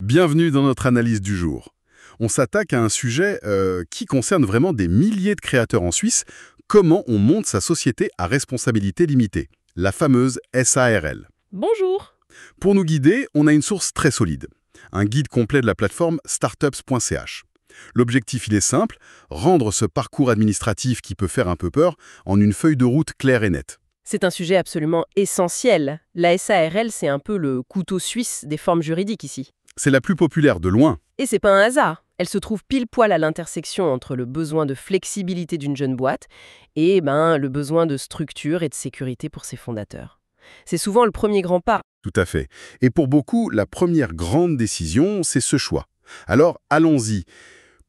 Bienvenue dans notre analyse du jour. On s'attaque à un sujet qui concerne vraiment des milliers de créateurs en Suisse. Comment on monte sa société à responsabilité limitée, la fameuse SARL. Bonjour. Pour nous guider, on a une source très solide. Un guide complet de la plateforme startups.ch. L'objectif, il est simple, rendre ce parcours administratif qui peut faire un peu peur en une feuille de route claire et nette. C'est un sujet absolument essentiel. La SARL, c'est un peu le couteau suisse des formes juridiques ici. C'est la plus populaire de loin. Et c'est pas un hasard. Elle se trouve pile poil à l'intersection entre le besoin de flexibilité d'une jeune boîte et le besoin de structure et de sécurité pour ses fondateurs. C'est souvent le premier grand pas. Tout à fait. Et pour beaucoup, la première grande décision, c'est ce choix. Alors, allons-y.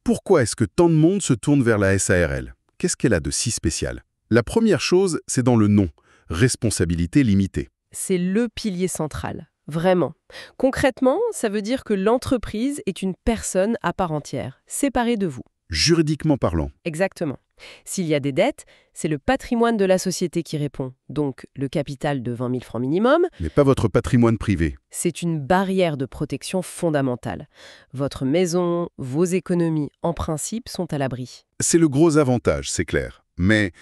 Pourquoi est-ce que tant de monde se tourne vers la SARL? Qu'est-ce qu'elle a de si spécial? La première chose, c'est dans le nom. Responsabilité limitée. C'est le pilier central. Vraiment. Concrètement, ça veut dire que l'entreprise est une personne à part entière, séparée de vous. Juridiquement parlant. Exactement. S'il y a des dettes, c'est le patrimoine de la société qui répond, donc le capital de 20 000 francs minimum. Mais pas votre patrimoine privé. C'est une barrière de protection fondamentale. Votre maison, vos économies, en principe, sont à l'abri. C'est le gros avantage, c'est clair. Mais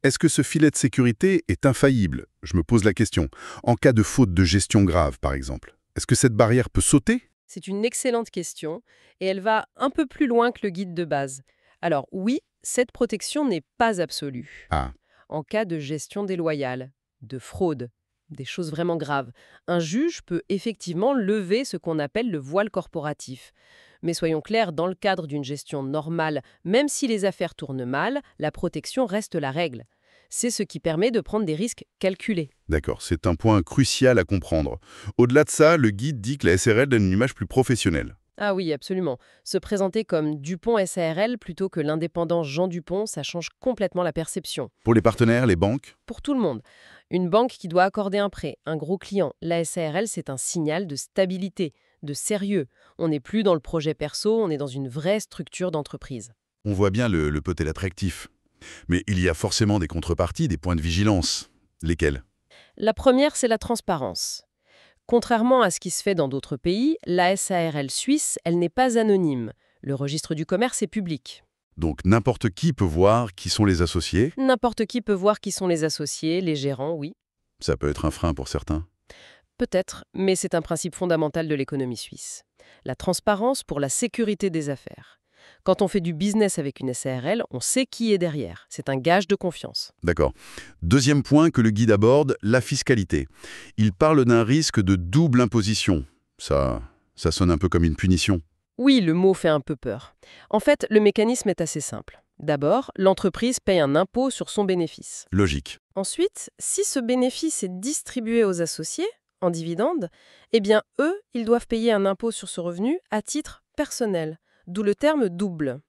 est-ce que ce filet de sécurité est infaillible? Je me pose la question. En cas de faute de gestion grave, par exemple, est-ce que cette barrière peut sauter? C'est une excellente question, et elle va un peu plus loin que le guide de base. Alors oui, cette protection n'est pas absolue. Ah, En cas de gestion déloyale, de fraude, des choses vraiment graves, un juge peut effectivement lever ce qu'on appelle le voile corporatif. Mais soyons clairs, dans le cadre d'une gestion normale, même si les affaires tournent mal, la protection reste la règle. C'est ce qui permet de prendre des risques calculés. d'accord, c'est un point crucial à comprendre. Au-delà de ça, le guide dit que la SRL donne une image plus professionnelle. Ah oui, absolument. Se présenter comme Dupont SARL plutôt que l'indépendant Jean Dupont, ça change complètement la perception. Pour les partenaires, les banques? Pour tout le monde. Une banque qui doit accorder un prêt, un gros client, la SARL, c'est un signal de stabilité, de sérieux. On n'est plus dans le projet perso, on est dans une vraie structure d'entreprise. On voit bien le peut-être attractif. Mais il y a forcément des contreparties, des points de vigilance. Lesquels? La première, c'est la transparence. Contrairement à ce qui se fait dans d'autres pays, la SARL suisse, elle n'est pas anonyme. Le registre du commerce est public. Donc n'importe qui peut voir qui sont les associés. N'importe qui peut voir qui sont les associés, les gérants, oui. Ça peut être un frein pour certains. Peut-être, mais c'est un principe fondamental de l'économie suisse. La transparence pour la sécurité des affaires. Quand on fait du business avec une SARL, on sait qui est derrière. C'est un gage de confiance. D'accord. Deuxième point que le guide aborde, la fiscalité. Il parle d'un risque de double imposition. Ça sonne un peu comme une punition. Oui, le mot fait un peu peur. En fait, le mécanisme est assez simple. D'abord, l'entreprise paye un impôt sur son bénéfice. Logique. Ensuite, si ce bénéfice est distribué aux associés, en dividendes, eh bien, eux, ils doivent payer un impôt sur ce revenu à titre personnel, d'où le terme double.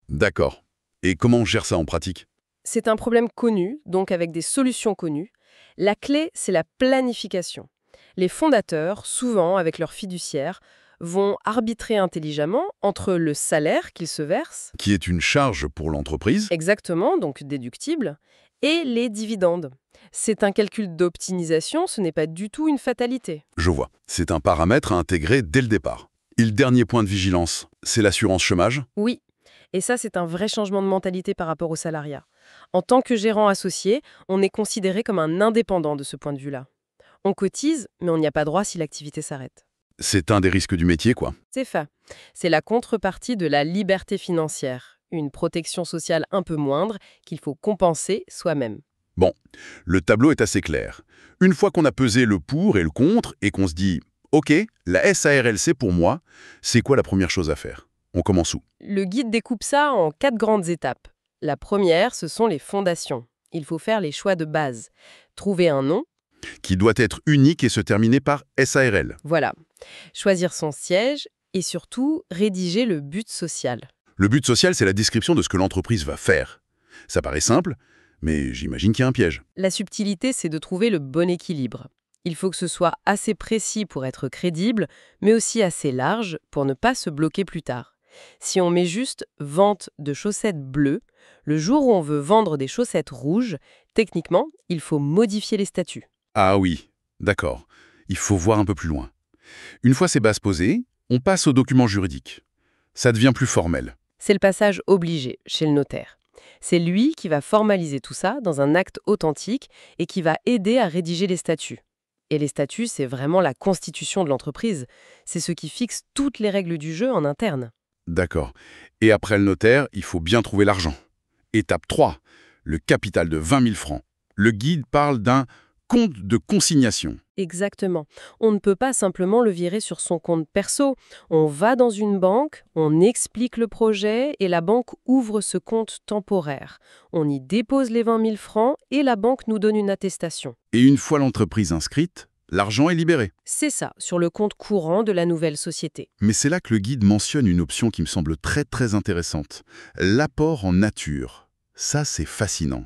D'accord. Et comment on gère ça en pratique? C'est un problème connu, donc avec des solutions connues. La clé, c'est la planification. Les fondateurs, souvent avec leurs fiduciaires, vont arbitrer intelligemment entre le salaire qu'ils se versent, Qui est une charge pour l'entreprise? exactement, donc déductible, et les dividendes. C'est un calcul d'optimisation, ce n'est pas du tout une fatalité. Je vois. C'est un paramètre à intégrer dès le départ. Et le dernier point de vigilance, c'est l'assurance chômage? Oui, et ça c'est un vrai changement de mentalité par rapport au salariat. En tant que gérant associé, on est considéré comme un indépendant de ce point de vue-là. On cotise, mais on n'y a pas droit si l'activité s'arrête. C'est un des risques du métier, quoi. C'est fait. C'est la contrepartie de la liberté financière, une protection sociale un peu moindre qu'il faut compenser soi-même. Bon, le tableau est assez clair. Une fois qu'on a pesé le pour et le contre et qu'on se dit « Ok, la SARL c'est pour moi », c'est quoi la première chose à faire? On commence où? Le guide découpe ça en 4 grandes étapes. La première, ce sont les fondations. Il faut faire les choix de base. Trouver un nom, Qui doit être unique et se terminer par SARL. voilà. Choisir son siège et surtout rédiger le but social. Le but social, c'est la description de ce que l'entreprise va faire. Ça paraît simple, mais j'imagine qu'il y a un piège. La subtilité, c'est de trouver le bon équilibre. Il faut que ce soit assez précis pour être crédible, mais aussi assez large pour ne pas se bloquer plus tard. Si on met juste « vente de chaussettes bleues », le jour où on veut vendre des chaussettes rouges, techniquement, il faut modifier les statuts. Ah oui, d'accord. Il faut voir un peu plus loin. Une fois ces bases posées, On passe au document juridique. Ça devient plus formel. C'est le passage obligé chez le notaire. C'est lui qui va formaliser tout ça dans un acte authentique et qui va aider à rédiger les statuts. Et les statuts, c'est vraiment la constitution de l'entreprise. C'est ce qui fixe toutes les règles du jeu en interne. D'accord. Et après le notaire, il faut bien trouver l'argent. Étape 3, le capital de 20 000 francs. Le guide parle d'un compte de consignation. Exactement. On ne peut pas simplement le virer sur son compte perso. On va dans une banque, on explique le projet et la banque ouvre ce compte temporaire. On y dépose les 20 000 francs et la banque nous donne une attestation. Et une fois l'entreprise inscrite, l'argent est libéré. C'est ça, sur le compte courant de la nouvelle société. Mais c'est là que le guide mentionne une option qui me semble très très intéressante. L'apport en nature. Ça, c'est fascinant.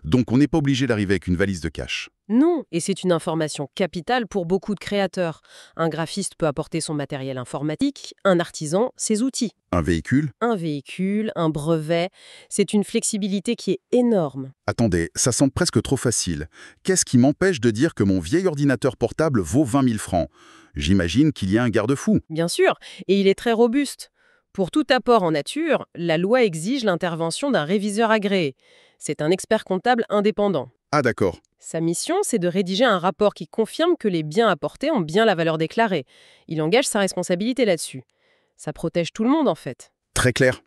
Donc on n'est pas obligé d'arriver avec une valise de cash. Non, et c'est une information capitale pour beaucoup de créateurs. Un graphiste peut apporter son matériel informatique, un artisan ses outils. Un véhicule? Un véhicule, un brevet, c'est une flexibilité qui est énorme. Attendez, ça semble presque trop facile. Qu'est-ce qui m'empêche de dire que mon vieil ordinateur portable vaut 20 000 francs? J'imagine qu'il y a un garde-fou. Bien sûr, et il est très robuste. Pour tout apport en nature, la loi exige l'intervention d'un réviseur agréé. C'est un expert comptable indépendant. Ah d'accord. Sa mission, c'est de rédiger un rapport qui confirme que les biens apportés ont bien la valeur déclarée. Il engage sa responsabilité là-dessus. Ça protège tout le monde, en fait. Très clair.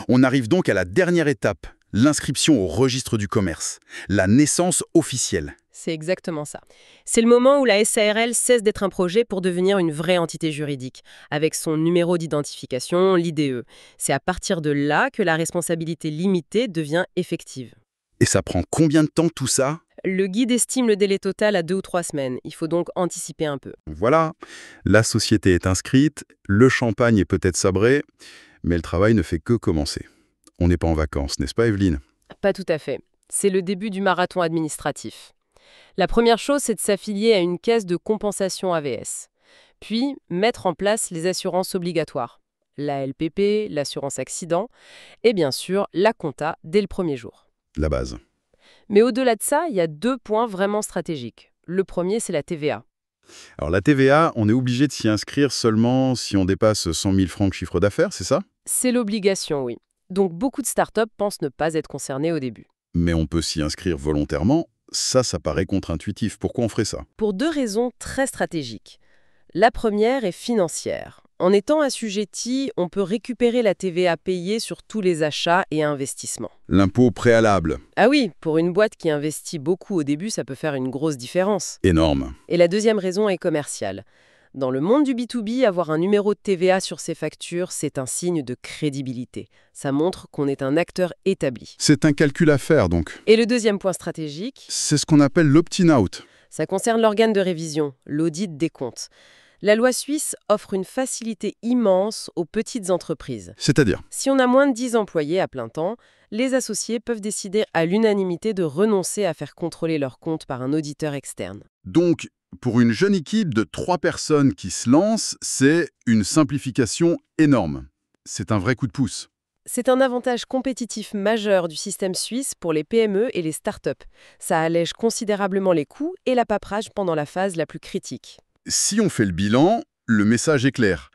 On arrive donc à la dernière étape, l'inscription au registre du commerce, la naissance officielle. C'est exactement ça. C'est le moment où la SARL cesse d'être un projet pour devenir une vraie entité juridique, avec son numéro d'identification, l'IDE. C'est à partir de là que la responsabilité limitée devient effective. Et ça prend combien de temps tout ça? Le guide estime le délai total à 2 ou 3 semaines. Il faut donc anticiper un peu. Voilà, la société est inscrite, le champagne est peut-être sabré, mais le travail ne fait que commencer. On n'est pas en vacances, n'est-ce pas Evelyne? Pas tout à fait. C'est le début du marathon administratif. La première chose, c'est de s'affilier à une caisse de compensation AVS. Puis, mettre en place les assurances obligatoires. La LPP, l'assurance accident, et bien sûr, la compta dès le premier jour. La base. Mais au-delà de ça, il y a 2 points vraiment stratégiques. Le premier, c'est la TVA. Alors la TVA, on est obligé de s'y inscrire seulement si on dépasse 100 000 francs de chiffre d'affaires, c'est ça? C'est l'obligation, oui. Donc beaucoup de startups pensent ne pas être concernées au début. Mais on peut s'y inscrire volontairement, ça paraît contre-intuitif. Pourquoi on ferait ça? Pour 2 raisons très stratégiques. La première est financière. En étant assujetti, on peut récupérer la TVA payée sur tous les achats et investissements. L'impôt préalable. Ah oui, pour une boîte qui investit beaucoup au début, ça peut faire une grosse différence. Énorme. Et la deuxième raison est commerciale. Dans le monde du B2B, avoir un numéro de TVA sur ses factures, c'est un signe de crédibilité. Ça montre qu'on est un acteur établi. C'est un calcul à faire donc. Et le deuxième point stratégique, C'est ce qu'on appelle l'opt-in-out. ça concerne l'organe de révision, l'audit des comptes. La loi suisse offre une facilité immense aux petites entreprises. C'est-à-dire? Si on a moins de 10 employés à plein temps, les associés peuvent décider à l'unanimité de renoncer à faire contrôler leurs comptes par un auditeur externe. Donc, pour une jeune équipe de 3 personnes qui se lance, c'est une simplification énorme. C'est un vrai coup de pouce. C'est un avantage compétitif majeur du système suisse pour les PME et les startups. Ça allège considérablement les coûts et la paperasse pendant la phase la plus critique. Si on fait le bilan, le message est clair.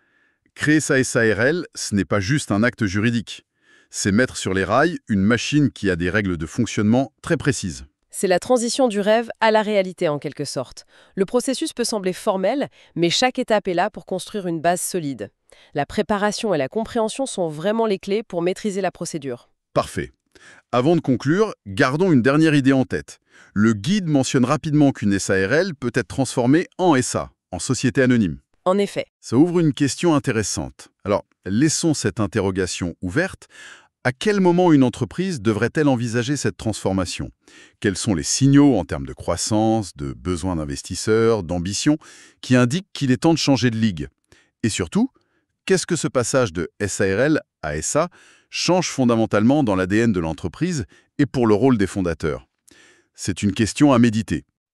Créer sa SARL, ce n'est pas juste un acte juridique. C'est mettre sur les rails une machine qui a des règles de fonctionnement très précises. C'est la transition du rêve à la réalité en quelque sorte. Le processus peut sembler formel, mais chaque étape est là pour construire une base solide. La préparation et la compréhension sont vraiment les clés pour maîtriser la procédure. Parfait. Avant de conclure, gardons une dernière idée en tête. Le guide mentionne rapidement qu'une SARL peut être transformée en SA, en société anonyme. En effet, Ça ouvre une question intéressante. Alors, laissons cette interrogation ouverte. À quel moment une entreprise devrait-elle envisager cette transformation? Quels sont les signaux en termes de croissance, de besoin d'investisseurs, d'ambition, qui indiquent qu'il est temps de changer de ligue? Et surtout, qu'est-ce que ce passage de SARL à SA change fondamentalement dans l'ADN de l'entreprise et pour le rôle des fondateurs? C'est une question à méditer.